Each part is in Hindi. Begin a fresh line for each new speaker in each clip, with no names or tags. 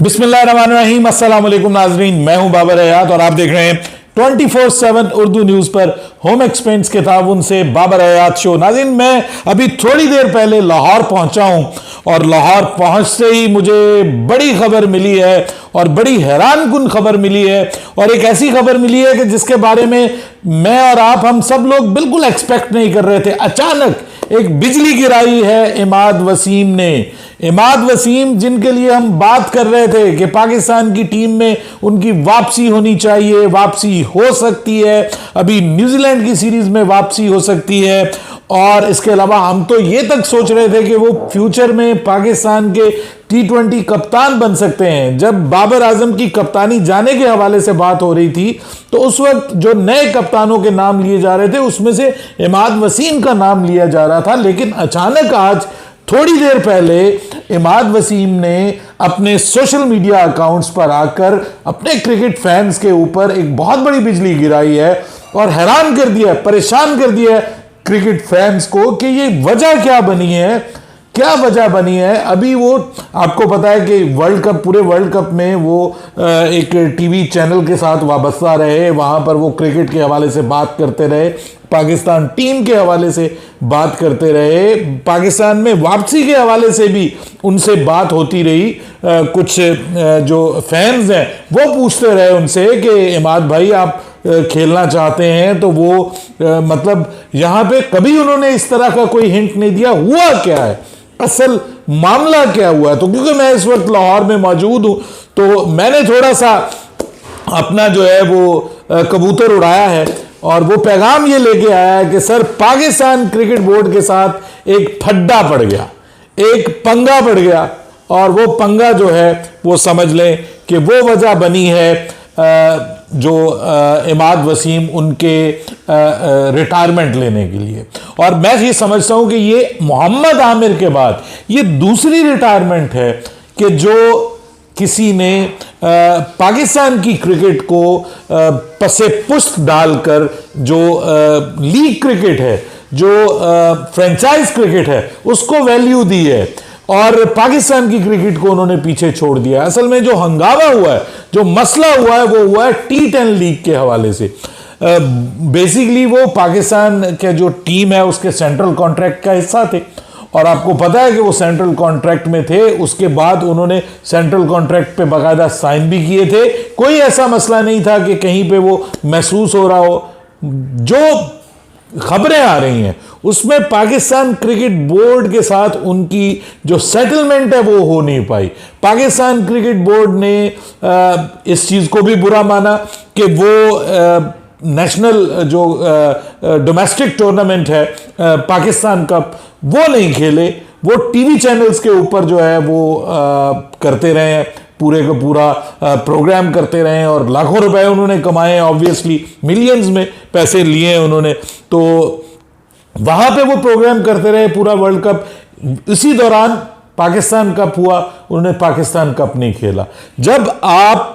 बिस्मिल्लाहिर्रहमानिर्रहीम, अस्सलाम वालेकुम नाजरीन। मैं हूं बाबर हयात और आप देख रहे हैं 24/7 उर्दू न्यूज पर होम एक्सपेंस के ताउन से बाबर हयात शो। नाज़रीन, मैं अभी थोड़ी देर पहले लाहौर पहुंचा हूं और लाहौर पहुंचते ही मुझे बड़ी खबर मिली है और बड़ी हैरानकुन खबर मिली है और एक ऐसी खबर मिली है कि जिसके बारे में मैं और हम सब लोग बिल्कुल एक्सपेक्ट नहीं कर रहे थे। अचानक एक बिजली गिराई है इमाद वसीम ने। इमाद वसीम, जिनके लिए हम बात कर रहे थे कि पाकिस्तान की टीम में उनकी वापसी होनी चाहिए, वापसी हो सकती है, अभी न्यूजीलैंड की सीरीज में वापसी हो सकती है, और इसके अलावा हम तो ये तक सोच रहे थे कि वो फ्यूचर में पाकिस्तान के T20 कप्तान बन सकते हैं। जब बाबर आजम की कप्तानी जाने के हवाले से बात हो रही थी तो उस वक्त जो नए कप्तानों के नाम लिए जा रहे थे उसमें से इमाद वसीम का नाम लिया जा रहा था। लेकिन अचानक आज थोड़ी देर पहले इमाद वसीम ने अपने सोशल मीडिया अकाउंट्स पर आकर अपने क्रिकेट फैंस के ऊपर एक बहुत बड़ी बिजली गिराई है और हैरान कर दिया, परेशान कर दिया क्रिकेट फैंस को कि ये वजह क्या बनी है, क्या वजह बनी है। अभी वो आपको पता है कि वर्ल्ड कप, पूरे वर्ल्ड कप में वो एक टीवी चैनल के साथ वाबस्ता रहे, वहां पर वो क्रिकेट के हवाले से बात करते रहे, पाकिस्तान टीम के हवाले से बात करते रहे, पाकिस्तान में वापसी के हवाले से भी उनसे बात होती रही। कुछ जो फैंस हैं वो पूछते रहे उनसे कि इमाद भाई आप खेलना चाहते हैं तो वो मतलब यहां पे कभी उन्होंने इस तरह का कोई हिंट नहीं दिया। हुआ क्या है, असल मामला क्या हुआ है? तो क्योंकि मैं इस वक्त लाहौर में मौजूद हूं तो मैंने थोड़ा सा अपना जो है वो कबूतर उड़ाया है और वो पैगाम ये लेके आया है कि सर, पाकिस्तान क्रिकेट बोर्ड के साथ एक फड्डा पड़ गया, एक पंगा पड़ गया, और वो पंगा जो है वो समझ लें कि वो वजह बनी है जो इमाद वसीम उनके रिटायरमेंट लेने के लिए। और मैं ये समझता हूं कि ये मोहम्मद आमिर के बाद ये दूसरी रिटायरमेंट है कि जो किसी ने पाकिस्तान की क्रिकेट को पसे पुस्त डालकर जो लीग क्रिकेट है, जो फ्रेंचाइज क्रिकेट है, उसको वैल्यू दी है और पाकिस्तान की क्रिकेट को उन्होंने पीछे छोड़ दिया। असल में जो हंगामा हुआ है, जो मसला हुआ है, वो हुआ है T10 लीग के हवाले से। बेसिकली वो पाकिस्तान के जो टीम है उसके सेंट्रल कॉन्ट्रैक्ट का हिस्सा थे और आपको पता है कि वो सेंट्रल कॉन्ट्रैक्ट में थे। उसके बाद उन्होंने सेंट्रल कॉन्ट्रैक्ट पे बाकायदा साइन भी किए थे। कोई ऐसा मसला नहीं था कि कहीं पे वो महसूस हो रहा हो। जो खबरें आ रही हैं उसमें पाकिस्तान क्रिकेट बोर्ड के साथ उनकी जो सेटलमेंट है वो हो नहीं पाई। पाकिस्तान क्रिकेट बोर्ड ने इस चीज़ को भी बुरा माना कि वो नेशनल जो डोमेस्टिक टूर्नामेंट है पाकिस्तान कप, वो नहीं खेले। वो टीवी चैनल्स के ऊपर जो है वो करते रहे हैं, पूरे का पूरा प्रोग्राम करते रहे और लाखों रुपए उन्होंने कमाए, ऑब्वियसली मिलियंस में पैसे लिए उन्होंने। तो वहां पे वो प्रोग्राम करते रहे पूरा वर्ल्ड कप। इसी दौरान पाकिस्तान कप हुआ, उन्होंने पाकिस्तान कप नहीं खेला। जब आप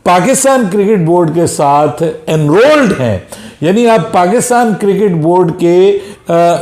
पाकिस्तान क्रिकेट बोर्ड के साथ एनरोल्ड हैं, यानी आप पाकिस्तान क्रिकेट बोर्ड के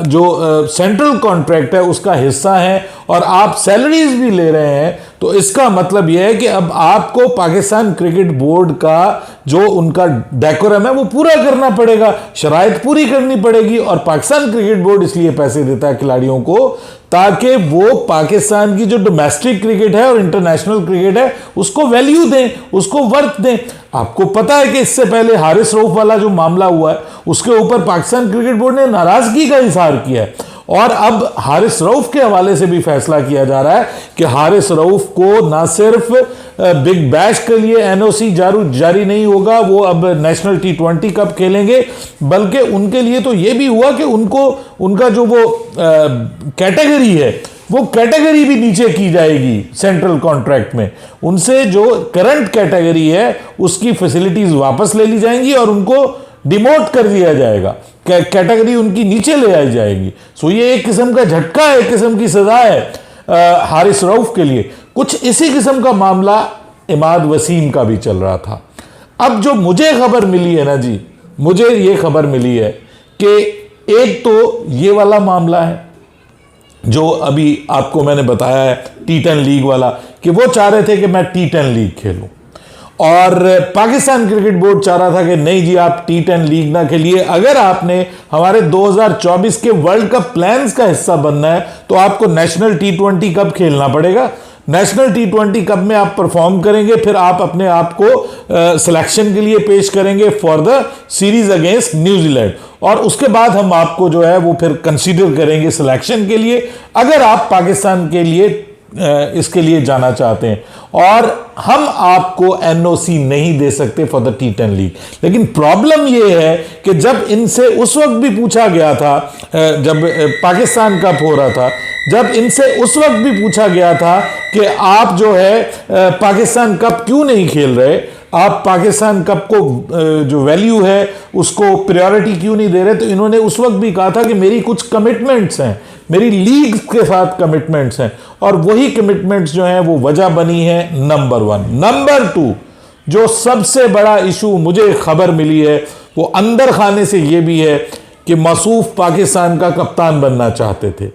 जो सेंट्रल कॉन्ट्रैक्ट है उसका हिस्सा हैं और आप सैलरीज भी ले रहे हैं, तो इसका मतलब यह है कि अब आपको पाकिस्तान क्रिकेट बोर्ड का जो उनका डेकोरम है वो पूरा करना पड़ेगा, शराइत पूरी करनी पड़ेगी। और पाकिस्तान क्रिकेट बोर्ड इसलिए पैसे देता है खिलाड़ियों को ताकि वो पाकिस्तान की जो डोमेस्टिक क्रिकेट है और इंटरनेशनल क्रिकेट है उसको वैल्यू दें, उसको वर्थ दें। आपको पता है कि इससे पहले हारिस रऊफ वाला जो मामला हुआ है उसके ऊपर पाकिस्तान क्रिकेट बोर्ड ने नाराजगी का इजहार किया है और अब हारिस रऊफ के हवाले से भी फैसला किया जा रहा है कि हारिस रऊफ को ना सिर्फ बिग बैश के लिए एनओसी जारी नहीं होगा, वो अब नेशनल T20 कप खेलेंगे, बल्कि उनके लिए तो ये भी हुआ कि उनको उनका जो वो कैटेगरी है वो कैटेगरी भी नीचे की जाएगी सेंट्रल कॉन्ट्रैक्ट में। उनसे जो करंट कैटेगरी है उसकी फैसिलिटीज वापस ले ली जाएंगी और उनको डिमोट कर दिया जाएगा, कैटेगरी उनकी नीचे ले आई जाएगी। सो ये एक किस्म का झटका है, एक किस्म की सजा है हारिस रऊफ के लिए। कुछ इसी किस्म का मामला इमाद वसीम का भी चल रहा था। अब जो मुझे खबर मिली है ना जी, मुझे ये खबर मिली है कि एक तो ये वाला मामला है जो अभी आपको मैंने बताया है T10 लीग वाला, कि वो चाह रहे थे कि मैं T10 लीग खेलूं, और पाकिस्तान क्रिकेट बोर्ड चाह रहा था कि नहीं जी आप T10 लीग ना खेलिए, अगर आपने हमारे 2024 के वर्ल्ड कप प्लान्स का हिस्सा बनना है तो आपको नेशनल T20 कप खेलना पड़ेगा। नेशनल T20 कप में आप परफॉर्म करेंगे, फिर आप अपने आप को सिलेक्शन के लिए पेश करेंगे for the series against New Zealand, और उसके बाद हम आपको जो है वो फिर कंसीडर करेंगे सिलेक्शन के लिए, अगर आप पाकिस्तान के लिए इसके लिए जाना चाहते हैं, और हम आपको एनओसी नहीं दे सकते फॉर द T10 लीग। लेकिन प्रॉब्लम यह है कि जब इनसे उस वक्त भी पूछा गया था, जब पाकिस्तान कप हो रहा था, जब इनसे उस वक्त भी पूछा गया था कि आप जो है पाकिस्तान कप क्यों नहीं खेल रहे, आप पाकिस्तान कप को जो वैल्यू है उसको प्रायोरिटी क्यों नहीं दे रहे, तो इन्होंने उस वक्त भी कहा था कि मेरी कुछ कमिटमेंट्स हैं, मेरी लीग के साथ कमिटमेंट्स हैं, और वही कमिटमेंट्स जो हैं वो वजह बनी है नंबर 1। नंबर 2 जो सबसे बड़ा इशू मुझे खबर मिली है वो अंदर खाने से ये भी है कि मसूफ पाकिस्तान का कप्तान बनना चाहते थे।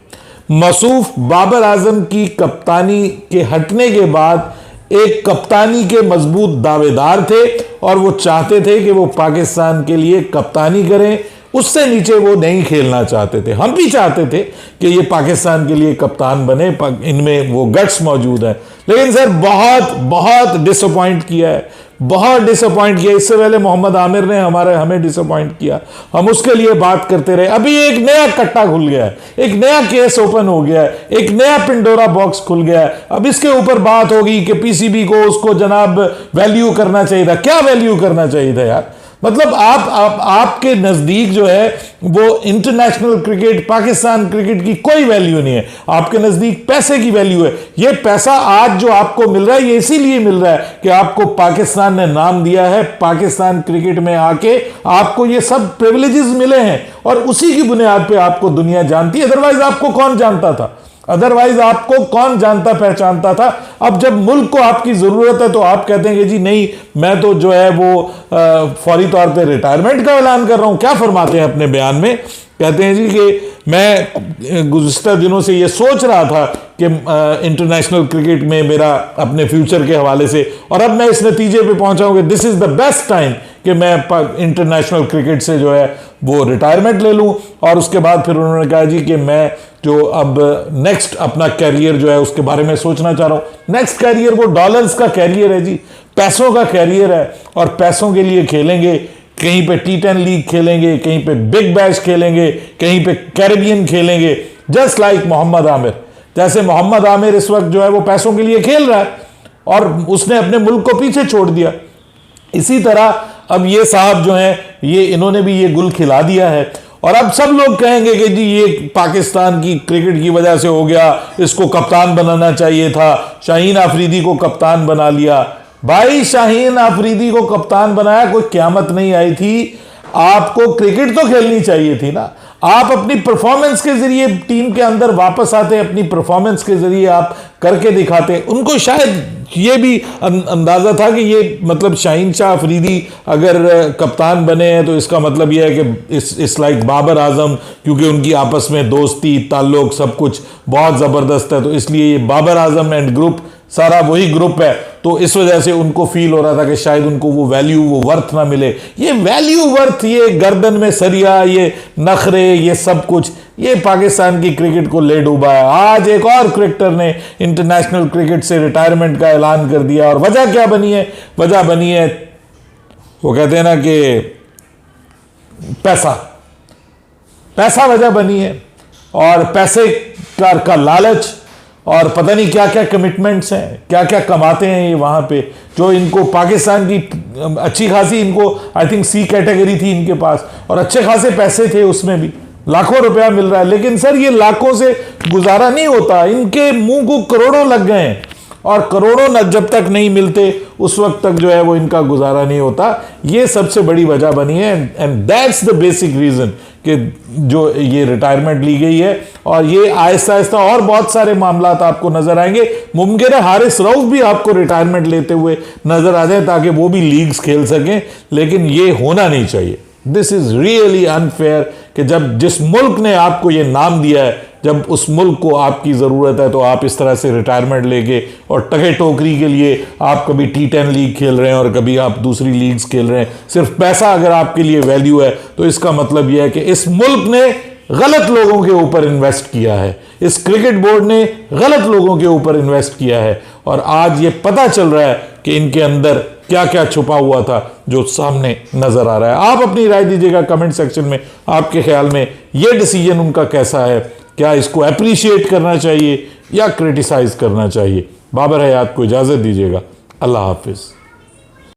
मसूफ बाबर आजम की कप्तानी के हटने के बाद एक कप्तानी के मजबूत दावेदार थे, और वो चाहते थे कि वो पाकिस्तान के लिए कप्तानी करें, उससे नीचे वो नहीं खेलना चाहते थे। हम भी चाहते थे कि ये पाकिस्तान के लिए कप्तान बने, इनमें वो गट्स मौजूद है, लेकिन सर बहुत बहुत डिसअपॉइंट किया है, बहुत डिसअपॉइंट किया। इससे पहले मोहम्मद आमिर ने हमें डिसअपॉइंट किया, हम उसके लिए बात करते रहे। अभी एक नया कट्टा खुल गया है, एक नया केस ओपन हो गया है, एक नया पिंडोरा बॉक्स खुल गया है। अब इसके ऊपर बात होगी कि पीसीबी को उसको जनाब वैल्यू करना चाहिए था। क्या वैल्यू करना चाहिए था यार? मतलब आपके नजदीक जो है वो इंटरनेशनल क्रिकेट, पाकिस्तान क्रिकेट की कोई वैल्यू नहीं है, आपके नजदीक पैसे की वैल्यू है। ये पैसा आज जो आपको मिल रहा है ये इसीलिए मिल रहा है कि आपको पाकिस्तान ने नाम दिया है, पाकिस्तान क्रिकेट में आके आपको ये सब प्रिविलेजेस मिले हैं, और उसी की बुनियाद पे आपको दुनिया जानती है। अदरवाइज आपको कौन जानता था? अदरवाइज आपको कौन जानता पहचानता था? अब जब मुल्क को आपकी जरूरत है तो आप कहते हैं कि जी नहीं, मैं तो जो है वो फौरी तौर पे रिटायरमेंट का ऐलान कर रहा हूं। क्या फरमाते हैं अपने बयान में? कहते हैं जी कि मैं गुज़िश्ता दिनों से ये सोच रहा था कि इंटरनेशनल क्रिकेट में मेरा अपने फ्यूचर के हवाले से, और अब मैं इस नतीजे पे पहुंचा हूं कि this is the best time कि मैं इंटरनेशनल क्रिकेट से जो है वो रिटायरमेंट ले लूं। और उसके बाद फिर उन्होंने कहा जी कि मैं जो अब नेक्स्ट अपना कैरियर जो है उसके बारे में सोचना चाह रहा हूं। नेक्स्ट कैरियर वो डॉलर्स का कैरियर है जी, पैसों का कैरियर है, और पैसों के लिए खेलेंगे। कहीं पे T10 लीग खेलेंगे, कहीं पे बिग बैश खेलेंगे, कहीं पे कैरेबियन खेलेंगे, जस्ट लाइक मोहम्मद आमिर। जैसे मोहम्मद आमिर इस वक्त जो है वो पैसों के लिए खेल रहा है और उसने अपने मुल्क को पीछे छोड़ दिया। इसी तरह अब ये साहब जो हैं ये इन्होंने भी ये गुल खिला दिया है, और अब सब लोग कहेंगे कि जी ये पाकिस्तान की क्रिकेट की वजह से हो गया, इसको कप्तान बनाना चाहिए था, शाहीन आफरीदी को कप्तान बना लिया। भाई शाहीन आफरीदी को कप्तान बनाया, कोई क़यामत नहीं आई थी। आपको क्रिकेट तो खेलनी चाहिए थी ना। आप अपनी परफॉर्मेंस के जरिए टीम के अंदर वापस आते, अपनी परफॉर्मेंस के जरिए आप करके दिखाते। उनको शायद ये भी अंदाजा था कि ये मतलब शाहीन शाह अफरीदी अगर कप्तान बने हैं तो इसका मतलब ये है कि इस लाइक बाबर आजम, क्योंकि उनकी आपस में दोस्ती ताल्लुक सब कुछ बहुत ज़बरदस्त है, तो इसलिए ये बाबर आजम एंड ग्रुप सारा वही ग्रुप है, तो इस वजह से उनको फील हो रहा था कि शायद उनको वो वैल्यू वो वर्थ ना मिले। ये वैल्यू वर्थ, ये गर्दन में सरिया, ये नखरे, ये सब कुछ ये पाकिस्तान की क्रिकेट को ले डूबा है। आज एक और क्रिकेटर ने इंटरनेशनल क्रिकेट से रिटायरमेंट का ऐलान कर दिया, और वजह क्या बनी है? वजह बनी है वो कहते हैं ना कि पैसा वजह बनी है, और पैसे का लालच, और पता नहीं क्या क्या कमिटमेंट्स हैं, क्या क्या कमाते हैं ये वहाँ पे, जो इनको पाकिस्तान की अच्छी खासी, इनको आई थिंक C कैटेगरी थी इनके पास, और अच्छे खासे पैसे थे, उसमें भी लाखों रुपया मिल रहा है। लेकिन सर ये लाखों से गुजारा नहीं होता, इनके मुंह को करोड़ों लग गए हैं, और करोड़ों जब तक नहीं मिलते उस वक्त तक जो है वो इनका गुजारा नहीं होता। ये सबसे बड़ी वजह बनी है, and that's the basic reason कि जो ये रिटायरमेंट ली गई है। और ये आहिस्ता आहिस्ता और बहुत सारे मामला आपको नजर आएंगे। मुमकिन है हारिस रऊफ भी आपको रिटायरमेंट लेते हुए नजर आ जाए ताकि वो भी लीग्स खेल सकें, लेकिन ये होना नहीं चाहिए। दिस इज रियली अनफेयर कि जब जिस मुल्क ने आपको ये नाम दिया है, जब उस मुल्क को आपकी ज़रूरत है तो आप इस तरह से रिटायरमेंट लेके और टके टोकरी के लिए आप कभी T10 लीग खेल रहे हैं और कभी आप दूसरी लीग्स खेल रहे हैं, सिर्फ पैसा अगर आपके लिए वैल्यू है तो इसका मतलब यह है कि इस मुल्क ने गलत लोगों के ऊपर इन्वेस्ट किया है, इस क्रिकेट बोर्ड ने गलत लोगों के ऊपर इन्वेस्ट किया है और आज ये पता चल रहा है कि इनके अंदर क्या क्या छुपा हुआ था जो सामने नजर आ रहा है। आप अपनी राय दीजिएगा कमेंट सेक्शन में, आपके ख्याल में यह डिसीजन उनका कैसा है, क्या इसको अप्रिशिएट करना चाहिए या क्रिटिसाइज करना चाहिए। बाबर हयात को इजाजत दीजिएगा। अल्लाह हाफिज।